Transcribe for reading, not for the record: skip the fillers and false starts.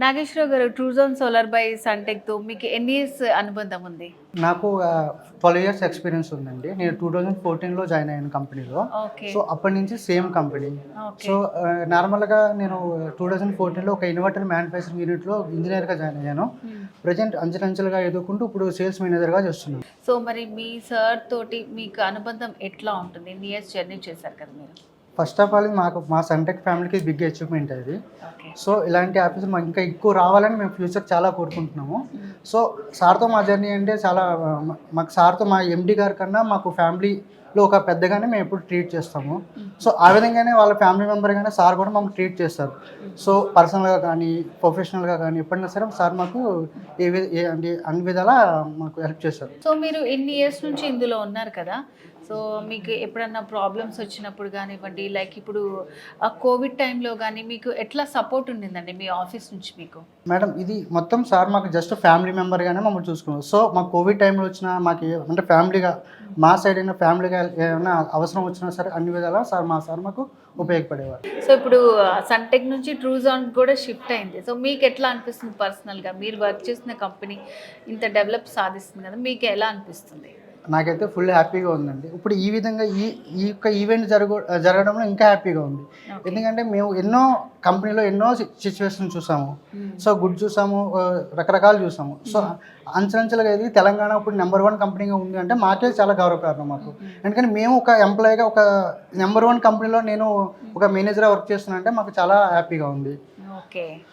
నాగేశ్వరరావు గారు, Truzon solar by సన్టెక్‌తో మీకు ఎన్ని ఇయర్స్ అనుబంధం ఉంది? నాకు 12 ఇయర్స్ ఎక్స్పీరియన్స్ ఉందండి. నేను 2014లో జాయిన్ అయ్యాను కంపెనీలో. ఓకే. సో అప్పటి నుంచి సేమ్ కంపెనీ. ఓకే. సో నార్మల్గా నేను 2014లో ఒక ఇన్వర్టర్ మ్యానుఫ్యాక్చరింగ్ యూనిట్లో ఇంజనీర్గా జాయిన్ అయ్యాను. ప్రజెంట్ అంచెలంచెలుగా ఎదుర్కొంటూ ఇప్పుడు సేల్స్ మేనేజర్గా చేస్తున్నాను. సో మరి మీ సార్ తోటి మీకు అనుబంధం ఎట్లా ఉంటుంది? ఎన్ని ఇయర్స్ జర్నీ చేశారు కదా మీరు? ఫస్ట్ ఆఫ్ ఆల్ మా సన్టెక్ ఫ్యామిలీకి బిగ్ అచీవ్మెంట్ అది. ఓకే. సో ఇలాంటి ఆఫీసులు మాకు ఇంకా ఎక్కువ రావాలని మేము ఫ్యూచర్ చాలా కోరుకుంటున్నాము. సో సార్తో మా జర్నీ అంటే చాలా మాకు సార్తో మా ఎండి గారి కన్నా మాకు ఫ్యామిలీలో ఒక పెద్దగానే మేము ఎప్పుడు ట్రీట్ చేస్తాము. సో ఆ విధంగానే వాళ్ళ ఫ్యామిలీ మెంబర్గానే సార్ కూడా మాకు ట్రీట్ చేస్తారు. సో పర్సనల్గా కానీ ప్రొఫెషనల్గా కానీ ఎప్పుడైనా సరే సార్ మాకు అంటే అన్ని విధాలా మాకు హెల్ప్ చేస్తారు. సో మీరు ఎన్ని ఇయర్స్ నుంచి ఇందులో ఉన్నారు కదా, సో మీకు ఎప్పుడన్నా ప్రాబ్లమ్స్ వచ్చినప్పుడు కానివ్వండి, లైక్ ఇప్పుడు కోవిడ్ టైంలో కానీ మీకు ఎట్లా సపోర్ట్ ఉండిందండి మీ ఆఫీస్ నుంచి మీకు? మేడం ఇది మొత్తం సార్ మాకు జస్ట్ ఫ్యామిలీ మెంబర్గానే మమ్మల్ని చూసుకున్నాం. సో మాకు కోవిడ్ టైంలో వచ్చినా మాకు అంటే ఫ్యామిలీగా మా సైడ్ అయినా ఫ్యామిలీగా ఏమైనా అవసరం వచ్చినా సరే అన్ని విధాలా సార్ మాకు ఉపయోగపడేవారు. సో ఇప్పుడు సన్టెక్ నుంచి ట్రూజాన్ కూడా షిఫ్ట్ అయింది. సో మీకు ఎట్లా అనిపిస్తుంది పర్సనల్గా? మీరు వర్క్ చేసిన కంపెనీ ఇంత డెవలప్ సాధిస్తుంది కదా, మీకు ఎలా అనిపిస్తుంది? నాకైతే ఫుల్ హ్యాపీగా ఉందండి. ఇప్పుడు ఈ విధంగా ఈ యొక్క ఈవెంట్ జరగడంలో ఇంకా హ్యాపీగా ఉంది. ఎందుకంటే మేము కంపెనీలో ఎన్నో సిచ్యువేషన్ చూసాము. సో గుడ్ చూసాము, రకరకాలు చూసాము. సో అంచెలంచెలుగా ఇది తెలంగాణ ఇప్పుడు నెంబర్ 1 కంపెనీగా ఉంది అంటే మాకే చాలా గౌరవకారణం మాకు. ఎందుకంటే మేము ఒక ఎంప్లాయీగా ఒక నెంబర్ 1 కంపెనీలో నేను ఒక మేనేజర్గా వర్క్ చేస్తున్నా అంటే మాకు చాలా హ్యాపీగా ఉంది. ఓకే.